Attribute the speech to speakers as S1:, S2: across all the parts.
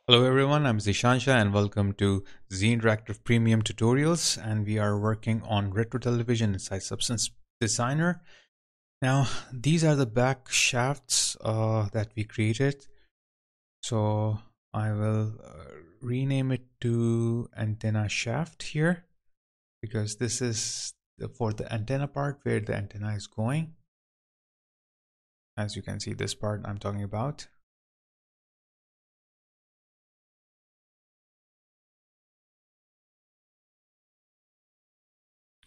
S1: Hello everyone, I'm Zishansha and welcome to Z Interactive Premium Tutorials, and we are working on retro television inside Substance Designer. Now these are the back shafts that we created, so I will rename it to antenna shaft here because this is for the antenna part where the antenna is going. As you can see, this part I'm talking about.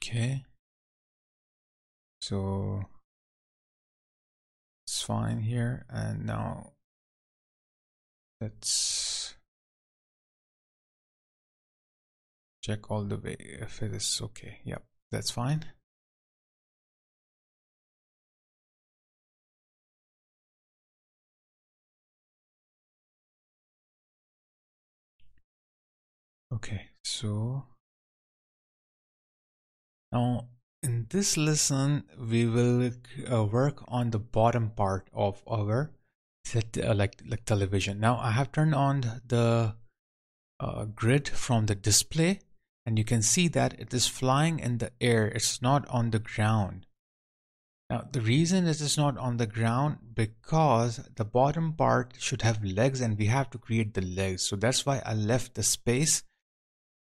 S1: Okay, so it's fine here, and now let's check all the way if it is okay. Yep, that's fine. Okay, so now in this lesson we will work on the bottom part of our set, like television. Now I have turned on the grid from the display, and you can see that it is flying in the air. It's not on the ground. Now the reason it is not on the ground because the bottom part should have legs and we have to create the legs. So that's why I left the space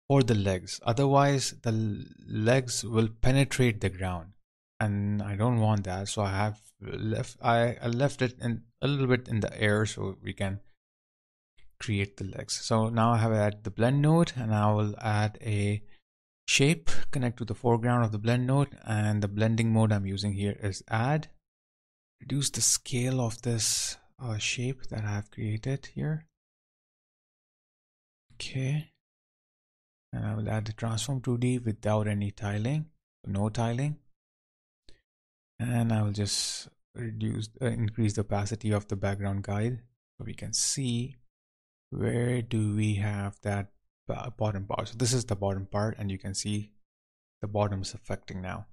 S1: for the legs. Otherwise the legs will penetrate the ground and I don't want that. So I left it in a little bit in the air so we can create the legs. So now I have added the blend node and I will add a shape, connect to the foreground of the blend node, and the blending mode I'm using here is add. Reduce the scale of this shape that I have created here. Okay, and I will add the transform 2D without any tiling, no tiling, and I will just increase the opacity of the background guide so we can see where do we have that bottom part. So this is the bottom part and you can see the bottom is affecting now.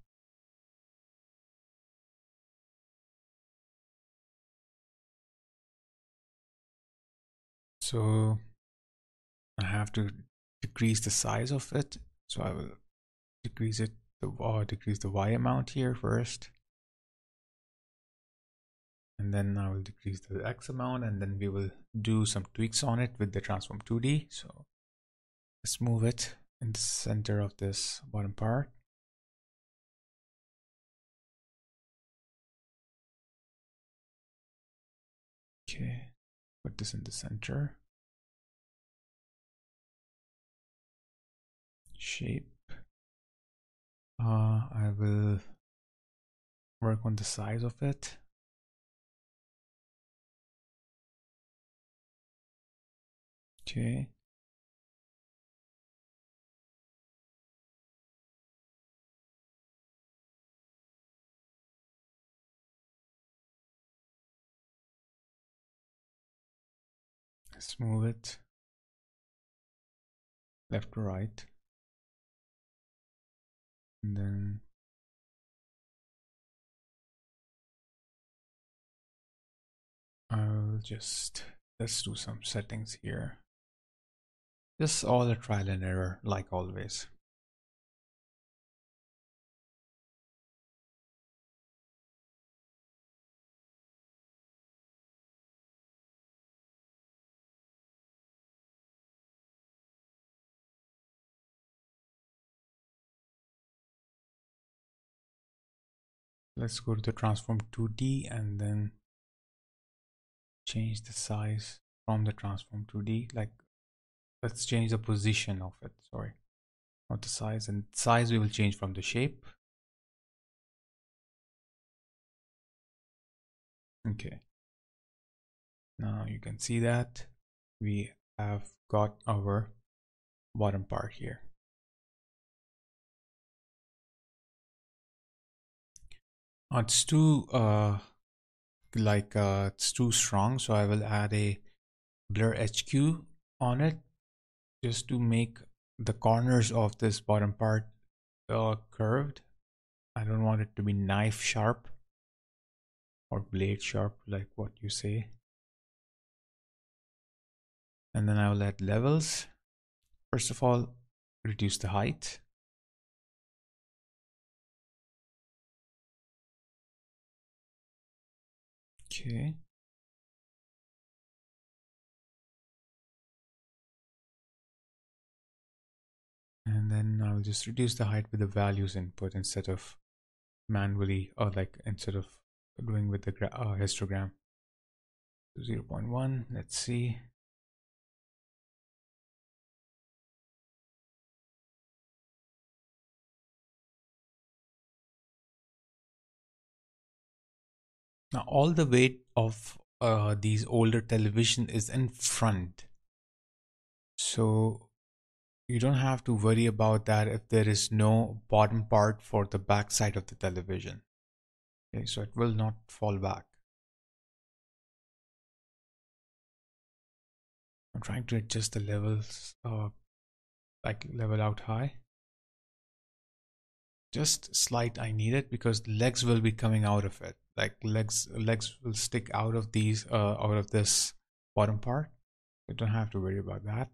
S1: So I have to decrease the size of it, so I will decrease the Y amount here first, and then I will decrease the X amount, and then we will do some tweaks on it with the transform 2D. So let's move it in the center of this bottom part. Okay, put this in the center. Shape. I will work on the size of it. Okay. Let's move it left to right. And then I'll let's do some settings here. Just all a trial and error, like always. Let's go to the transform 2D and then change the size from the transform 2D. Like, let's change the position of it, sorry, not the size. And size we will change from the shape. Okay, now you can see that we have got our bottom part here. It's too it's too strong, so I will add a blur HQ on it just to make the corners of this bottom part curved. I don't want it to be knife sharp or blade sharp, like what you say. And then I will add levels. First of all, reduce the height. Okay. And then I'll just reduce the height with the values input instead of manually, or like instead of doing with the histogram. 0.1, let's see. Now all the weight of these older television is in front. So you don't have to worry about that if there is no bottom part for the back side of the television. Okay, so it will not fall back. I'm trying to adjust the levels, like level out high. Just slight, I need it because legs will be coming out of it. Like legs will stick out of these, out of this bottom part. You don't have to worry about that.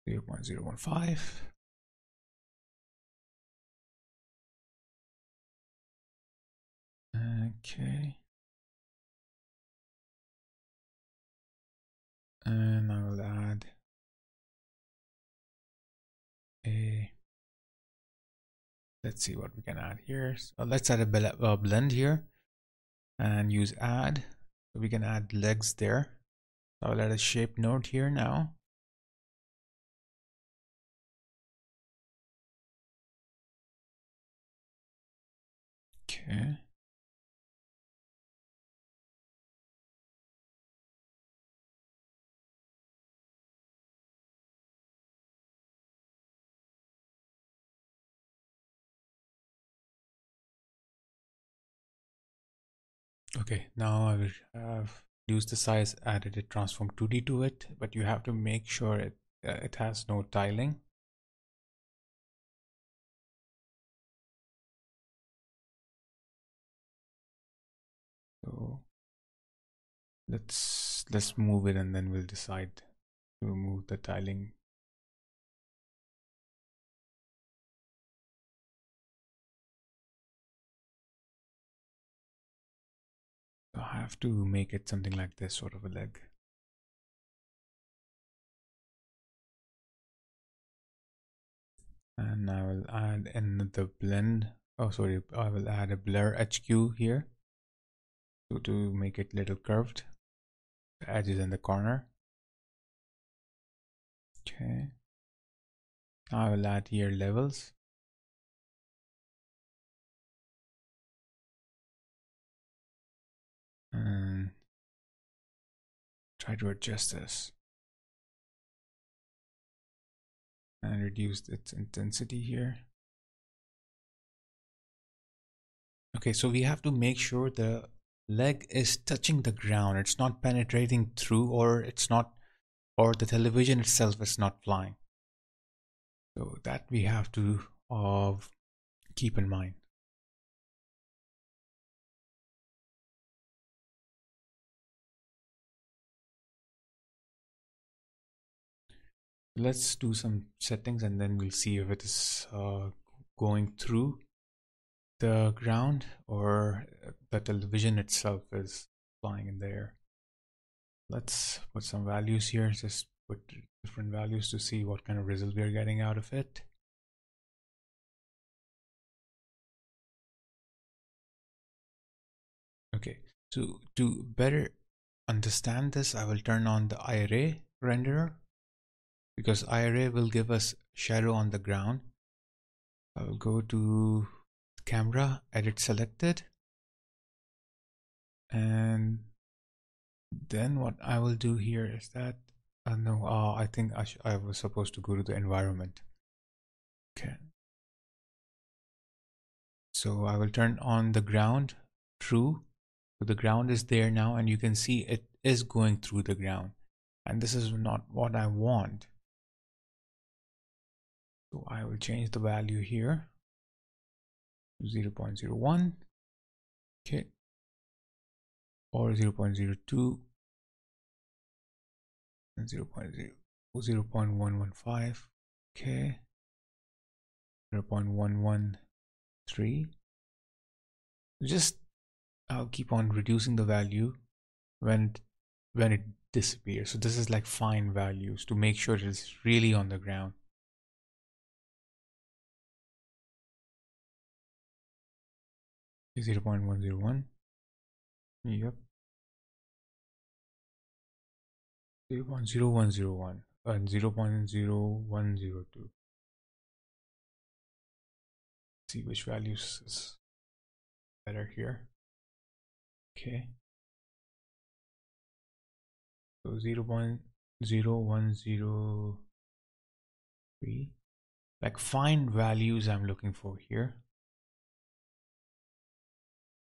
S1: 0.015. Okay. And I will add a, let's see what we can add here. So let's add a blend here and use add. So we can add legs there. I will add a shape node here now. Okay. Okay, now I will have used the size, added a transform 2D to it, but you have to make sure it has no tiling. So let's move it and then we'll decide to remove the tiling. So I have to make it something like this, sort of a leg. And I will add in the blend. Oh, sorry, I will add a blur HQ here to make it little curved. The edges in the corner. Okay. I will add here levels. And try to adjust this. And reduce its intensity here. Okay, so we have to make sure the leg is touching the ground. It's not penetrating through, or the television itself is not flying. So that we have to keep in mind. Let's do some settings and then we'll see if it is going through the ground or the television itself is flying in the air. Let's put some values here, just put different values to see what kind of result we are getting out of it. Okay, so to better understand this, I will turn on the iRay renderer, because iRay will give us shadow on the ground. I will go to camera, edit selected, and then what I will do here is that no, I think I was supposed to go to the environment. Okay, so I will turn on the ground true. So the ground is there now, and you can see it is going through the ground, and this is not what I want. So I will change the value here to 0.01. Okay, or 0.02 and 0.115. Okay, 0.113. Just I'll keep on reducing the value when it disappears. So this is like fine values to make sure it's really on the ground. Okay, 0.101. Yep. 0.0101 and 0.0102. See which values is better here. Okay. So 0.0103. Like fine values I'm looking for here.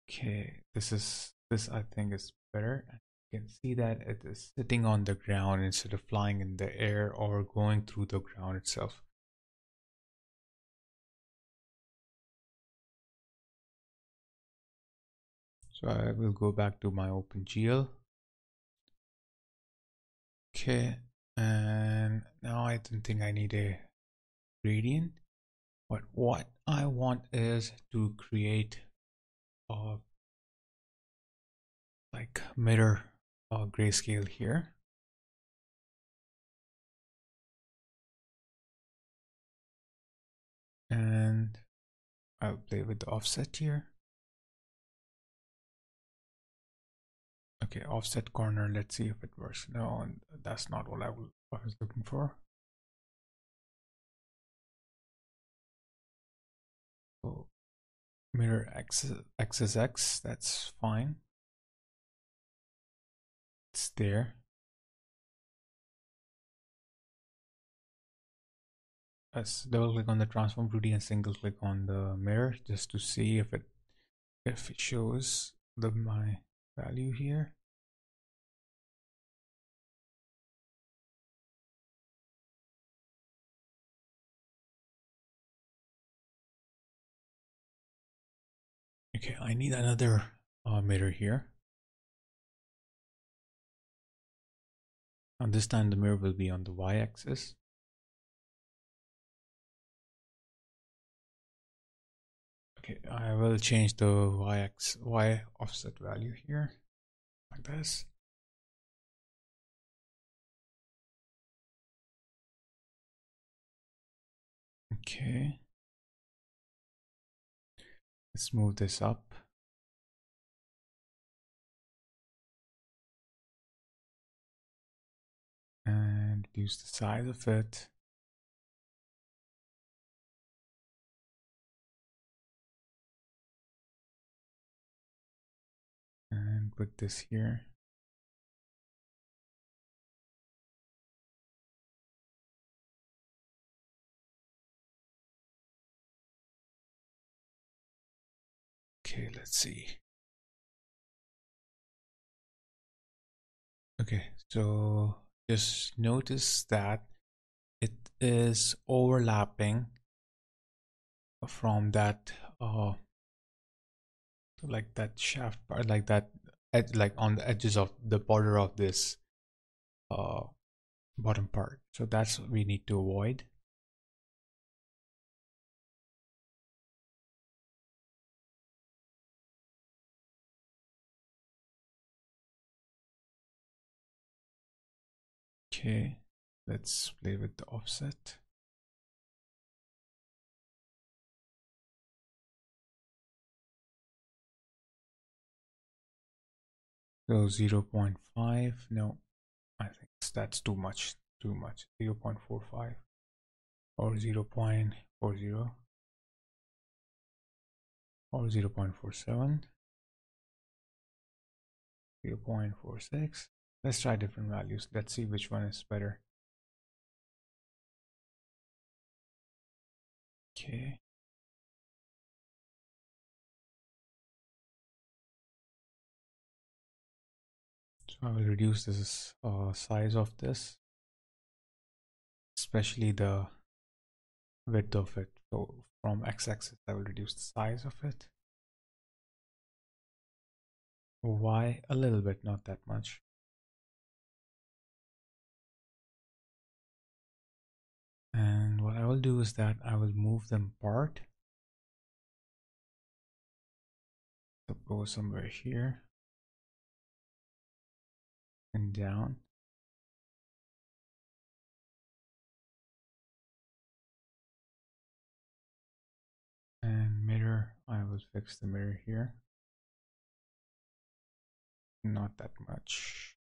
S1: Okay, this I think is better. You can see that it is sitting on the ground instead of flying in the air or going through the ground itself. So I will go back to my OpenGL. Okay, and now I don't think I need a gradient, but what I want is to create a like mirror grayscale here. And I'll play with the offset here. Okay, offset corner, let's see if it works. No, that's not what I was looking for. So mirror axis X, that's fine. It's there. Let's double click on the transform 2D and single click on the mirror just to see if it shows my value here. Okay, I need another mirror here. And this time the mirror will be on the y-axis. Okay, I will change the y offset value here, like this. Okay. Let's move this up. And reduce the size of it. And put this here. Okay, let's see. Okay, so just notice that it is overlapping from that like that shaft part, like that like on the edges of the border of this bottom part. So that's what we need to avoid. Okay, let's play with the offset. So 0.5, no, I think that's too much, 0.45 or 0.40 or 0.47, 0.46. Let's try different values. Let's see which one is better. Okay. So I will reduce this size of this, especially the width of it. So from x-axis, I will reduce the size of it. Y a little bit, not that much. And what I will do is that I will move them apart. So go somewhere here and down. And mirror, I will fix the mirror here. Not that much.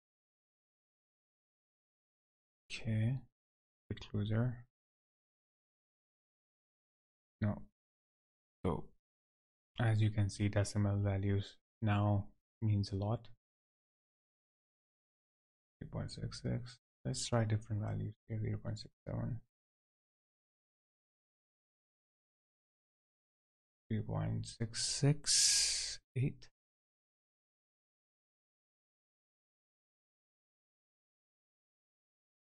S1: Okay, a bit closer. No. So as you can see, decimal values now means a lot. 3.66. Let's try different values here. 0.67. 3.668.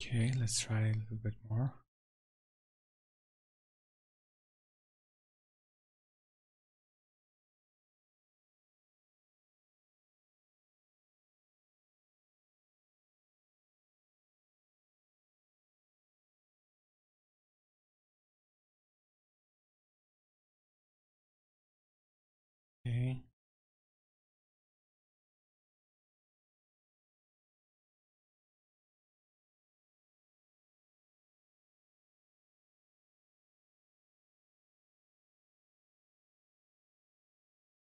S1: Okay, let's try a little bit more. Okay.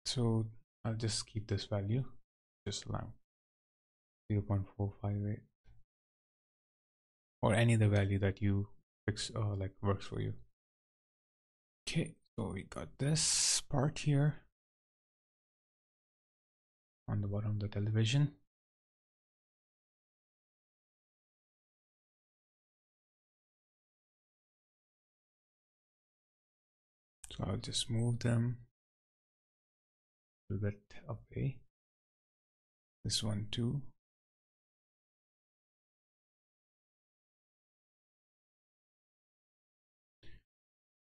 S1: So I'll just keep this value, just allow 0.458 or any other value that you fix like works for you. Okay, so we got this part here on the bottom of the television. So I'll just move them a little bit away. This one too.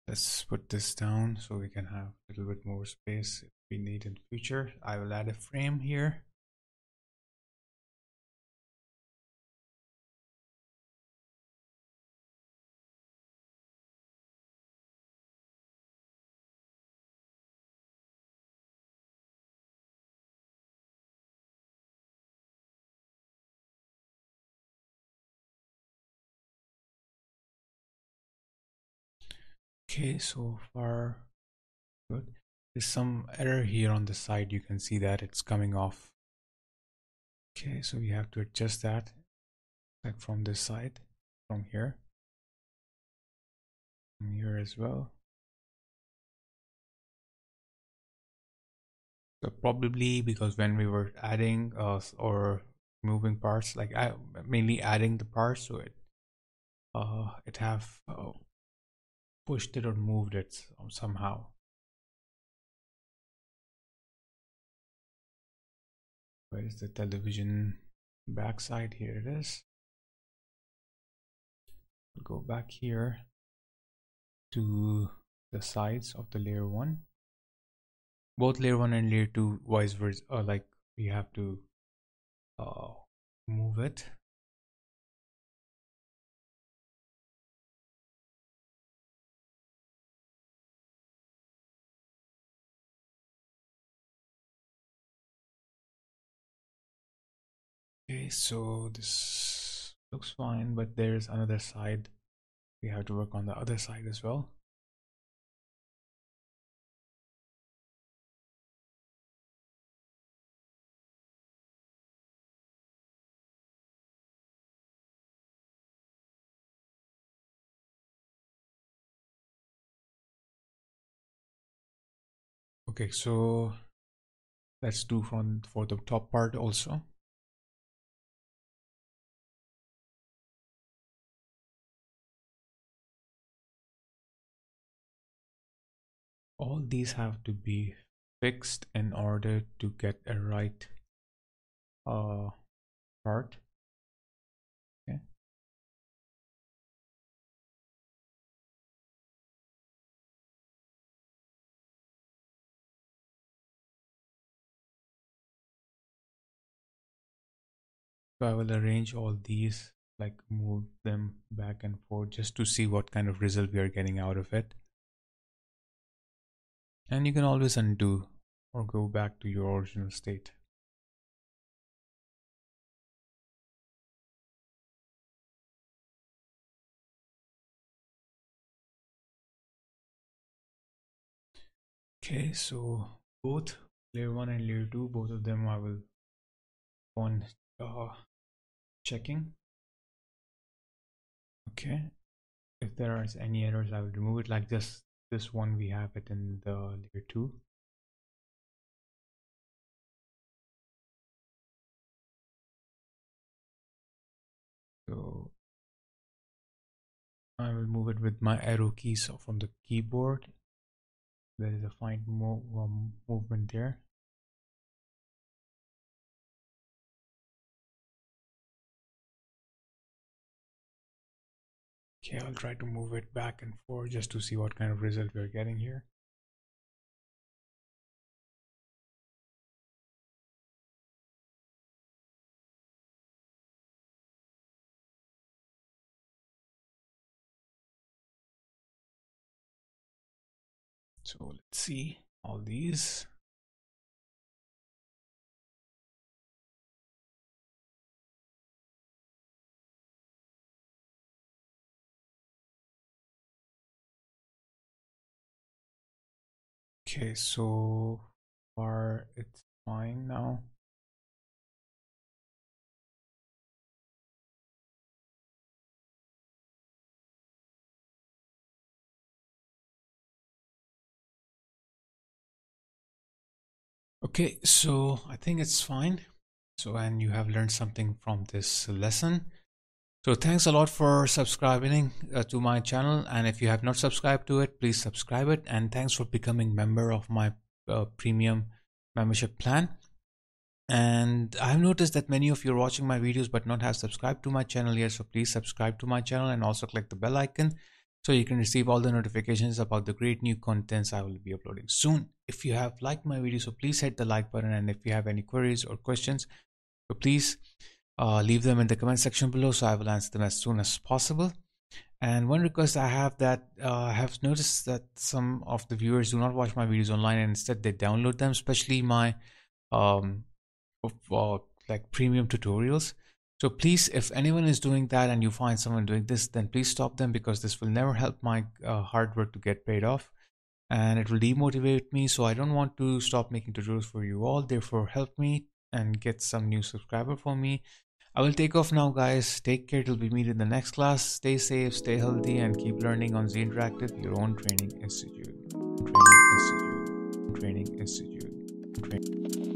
S1: Let's put this down so we can have a little bit more space if we need in future. I will add a frame here. Okay, so far good. There's some error here on the side. You can see that it's coming off. Okay, so we have to adjust that, like from this side, from here as well. So probably because when we were adding or moving parts, like mainly adding the parts, so it have pushed it or moved it somehow. Where is the television backside? Here it is. We'll go back here to the sides of the layer 1. Both layer 1 and layer 2 vice versa, like we have to move it. Okay, so this looks fine, but there's another side. We have to work on the other side as well. Okay, so let's do for the top part also. All these have to be fixed in order to get a right part. Okay. So I will arrange all these, like move them back and forth just to see what kind of result we are getting out of it. And you can always undo or go back to your original state. Okay, so both layer 1 and layer 2, both of them I will on checking. Okay, if there are any errors I will remove it, like this one we have it in the layer 2. So I will move it with my arrow keys from the keyboard. There is a fine movement there. Okay, I'll try to move it back and forth just to see what kind of result we're getting here. So let's see all these. Okay, so far it's fine now. Okay, so I think it's fine. So, and you have learned something from this lesson. So thanks a lot for subscribing to my channel, and if you have not subscribed to it, please subscribe it, and thanks for becoming member of my premium membership plan. And I've noticed that many of you are watching my videos but not have subscribed to my channel yet, so please subscribe to my channel and also click the bell icon so you can receive all the notifications about the great new contents I will be uploading soon. If you have liked my video, so please hit the like button, and if you have any queries or questions, so please leave them in the comment section below, so I will answer them as soon as possible. And one request I have, that I have noticed that some of the viewers do not watch my videos online and instead they download them, especially my like premium tutorials. So please, if anyone is doing that and you find someone doing this, then please stop them, because this will never help my hard work to get paid off, and it will demotivate me. So I don't want to stop making tutorials for you all. Therefore, help me and get some new subscriber for me. I will take off now, guys. Take care till we meet in the next class. Stay safe, stay healthy, and keep learning on Z Interactive, your own training institute. Training institute. Training institute.